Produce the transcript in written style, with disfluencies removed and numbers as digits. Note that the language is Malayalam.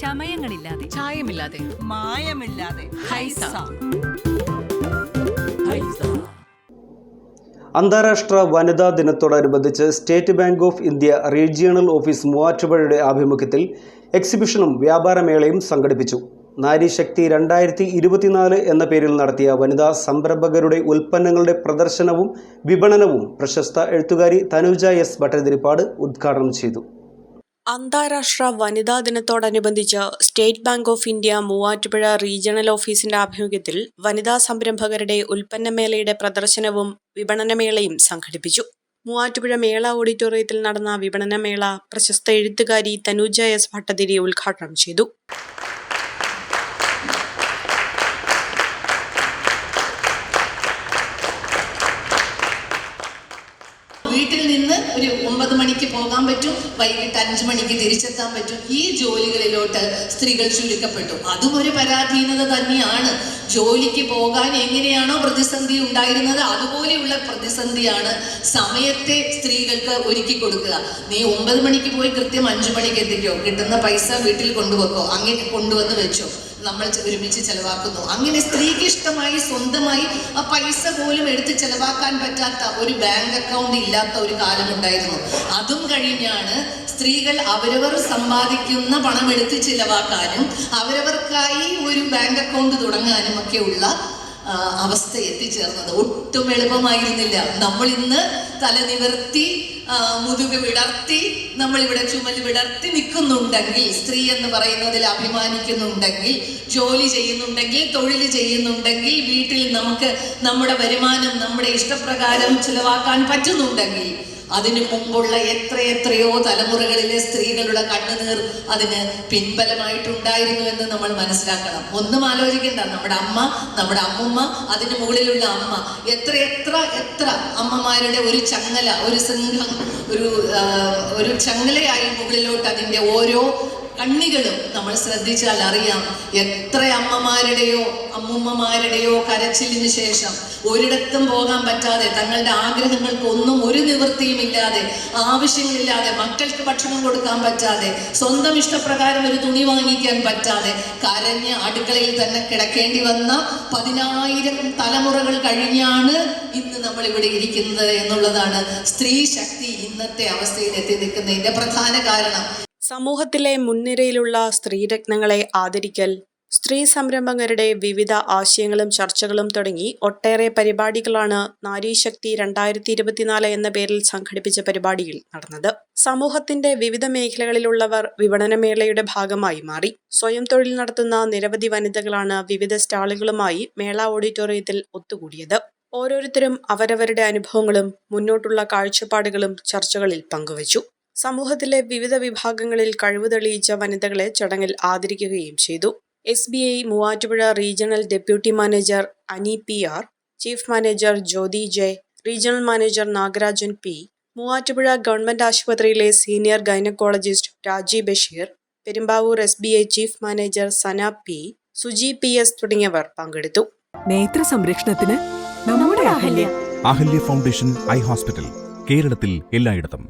ചമയങ്ങളില്ലാതെ, ചായമില്ലാതെ, മായമില്ലാതെ. ഹൈസ. അന്താരാഷ്ട്ര വനിതാ ദിനത്തോടനുബന്ധിച്ച് State Bank of India regional office മൂവാറ്റുപുഴയുടെ ആഭിമുഖ്യത്തിൽ എക്സിബിഷനും വ്യാപാരമേളയും സംഘടിപ്പിച്ചു. നാരീശക്തി 2024 എന്ന പേരിൽ നടത്തിയ വനിതാ സംരംഭകരുടെ ഉൽപ്പന്നങ്ങളുടെ പ്രദർശനവും വിപണനവും പ്രശസ്ത എഴുത്തുകാരി തനുജ എസ് ഭട്ടതിരിപ്പാട് ഉദ്ഘാടനം ചെയ്തു. അന്താരാഷ്ട്ര വനിതാ ദിനത്തോടനുബന്ധിച്ച് State Bank of India Muvattupuzha regional ഓഫീസിന്റെ ആഭിമുഖ്യത്തിൽ വനിതാ സംരംഭകരുടെ ഉൽപ്പന്നമേളയുടെ പ്രദർശനവും വിപണനമേളയും സംഘടിപ്പിച്ചു. മൂവാറ്റുപുഴ മേള ഓഡിറ്റോറിയത്തിൽ നടന്ന വിപണനമേള പ്രശസ്ത എഴുത്തുകാരി തനുജ എസ് ഭട്ടതിരി ഉദ്ഘാടനം ചെയ്തു. വീട്ടിൽ നിന്ന് ഒരു 9 മണിക്ക് പോകാൻ പറ്റും, വൈകിട്ട് 5 മണിക്ക് തിരിച്ചെത്താൻ പറ്റും. ഈ ജോലികളിലോട്ട് സ്ത്രീകൾ ചുരുക്കപ്പെട്ടു. അതും ഒരു പരാധീനത തന്നെയാണ്. ജോലിക്ക് പോകാൻ എങ്ങനെയാണോ പ്രതിസന്ധി ഉണ്ടായിരുന്നത്, അതുപോലെയുള്ള പ്രതിസന്ധിയാണ് സമയത്തെ സ്ത്രീകൾക്ക് ഒരുക്കി കൊടുക്കുക. നീ 9 മണിക്ക് പോയി കൃത്യം 5 മണിക്ക് എത്തിക്കോ, കിട്ടുന്ന പൈസ വീട്ടിൽ കൊണ്ടുവെക്കോ, അങ്ങനെ കൊണ്ടുവന്ന് വെച്ചോ, നമ്മൾ ഒരുമിച്ച് ചെലവാക്കുന്നു. അങ്ങനെ സ്ത്രീക്ക് ഇഷ്ടമായി സ്വന്തമായി ആ പൈസ പോലും എടുത്ത് ചെലവാക്കാൻ പറ്റാത്ത ഒരു ബാങ്ക് അക്കൗണ്ട് ഇല്ലാത്ത ഒരു കാലമുണ്ടായിരുന്നു. അതും കഴിഞ്ഞാണ് സ്ത്രീകൾ അവരവർ സമ്പാദിക്കുന്ന പണം എടുത്ത് ചിലവാക്കാനും അവരവർക്കായി ഒരു ബാങ്ക് അക്കൗണ്ട് തുടങ്ങാനും ഒക്കെയുള്ള അവസ്ഥ എത്തിച്ചേർന്നത്. ഒട്ടും എളുപ്പമായിരുന്നില്ല. നമ്മൾ ഇന്ന് തല നിവർത്തി മുതുക് വിടർത്തി നമ്മളിവിടെ ചുമല് വിടർത്തി നിൽക്കുന്നുണ്ടെങ്കിൽ, സ്ത്രീ എന്ന് പറയുന്നതിൽ അഭിമാനിക്കുന്നുണ്ടെങ്കിൽ, ജോലി ചെയ്യുന്നുണ്ടെങ്കിൽ, തൊഴിൽ ചെയ്യുന്നുണ്ടെങ്കിൽ, വീട്ടിൽ നമുക്ക് നമ്മുടെ വരുമാനം നമ്മുടെ ഇഷ്ടപ്രകാരം ചിലവാക്കാൻ പറ്റുന്നുണ്ടെങ്കിൽ, അതിനു മുമ്പുള്ള എത്രയോ തലമുറകളിലെ സ്ത്രീകളുടെ കണ്ണുനീർ അതിന് പിൻബലമായിട്ടുണ്ടായിരുന്നു എന്ന് നമ്മൾ മനസ്സിലാക്കണം. ഒന്നും ആലോചിക്കണ്ട. നമ്മുടെ അമ്മ, നമ്മുടെ അമ്മുമ്മ, അതിന് മുകളിലുള്ള അമ്മ, എത്ര അമ്മമാരുടെ ഒരു ചങ്ങല, ഒരു സിംഹം, ഒരു ചങ്ങലയായി മുകളിലോട്ട് അതിൻ്റെ ഓരോ കണ്ണികളും നമ്മൾ ശ്രദ്ധിച്ചാൽ അറിയാം. എത്ര അമ്മമാരുടെയോ അമ്മുമ്മമാരുടെയോ കരച്ചിലിന് ശേഷം ഒരിടത്തും പോകാൻ പറ്റാതെ, തങ്ങളുടെ ആഗ്രഹങ്ങൾക്കൊന്നും ഒരു നിവൃത്തിയും ഇല്ലാതെ, ആവശ്യങ്ങളില്ലാതെ, മക്കൾക്ക് ഭക്ഷണം കൊടുക്കാൻ പറ്റാതെ, സ്വന്തം ഇഷ്ടപ്രകാരം ഒരു തുണി വാങ്ങിക്കാൻ പറ്റാതെ കരഞ്ഞ് അടുക്കളയിൽ തന്നെ കിടക്കേണ്ടി വന്ന 10,000 തലമുറകൾ കഴിഞ്ഞാണ് ഇന്ന് നമ്മൾ ഇവിടെ ഇരിക്കുന്നത് എന്നുള്ളതാണ് സ്ത്രീ ശക്തി ഇന്നത്തെ അവസ്ഥയിൽ എത്തി നിൽക്കുന്നതിന്റെ പ്രധാന കാരണം. സമൂഹത്തിലെ മുൻനിരയിലുള്ള സ്ത്രീരത്നങ്ങളെ ആദരിക്കൽ, സ്ത്രീ സംരംഭകരുടെ വിവിധ ആശയങ്ങളും ചർച്ചകളും തുടങ്ങി ഒട്ടേറെ പരിപാടികളാണ് നാരീശക്തി 2024 എന്ന പേരിൽ സംഘടിപ്പിച്ച പരിപാടിയിൽ നടന്നത്. സമൂഹത്തിന്റെ വിവിധ മേഖലകളിലുള്ളവർ വിപണനമേളയുടെ ഭാഗമായി മാറി. സ്വയം തൊഴിൽ നടത്തുന്ന നിരവധി വനിതകളാണ് വിവിധ സ്റ്റാളുകളുമായി മേള ഓഡിറ്റോറിയത്തിൽ ഒത്തുകൂടിയത്. ഓരോരുത്തരും അവരവരുടെ അനുഭവങ്ങളും മുന്നോട്ടുള്ള കാഴ്ചപ്പാടുകളും ചർച്ചകളിൽ പങ്കുവച്ചു. സമൂഹത്തിലെ വിവിധ വിഭാഗങ്ങളിൽ കഴിവ് തെളിയിച്ച വനിതകളെ ചടങ്ങിൽ ആദരിക്കുകയും ചെയ്തു. SBI Muvattupuzha regional deputy manager Ani PR, chief manager Jyothi J, regional manager Nagarajan P, Muvattupuzha government ആശുപത്രിയിലെ senior gynaecologist Raji Basheer, Perumbavoor SBI chief manager Sana P, Suji PS തുടങ്ങിയവർ പങ്കെടുത്തു. നേത്ര സംരക്ഷണത്തിന് നമ്മുടെ അഹല്യ ഫൗണ്ടേഷൻ ഐ ഹോസ്പിറ്റൽ, കേരളത്തിൽ എല്ലായിടത്തും.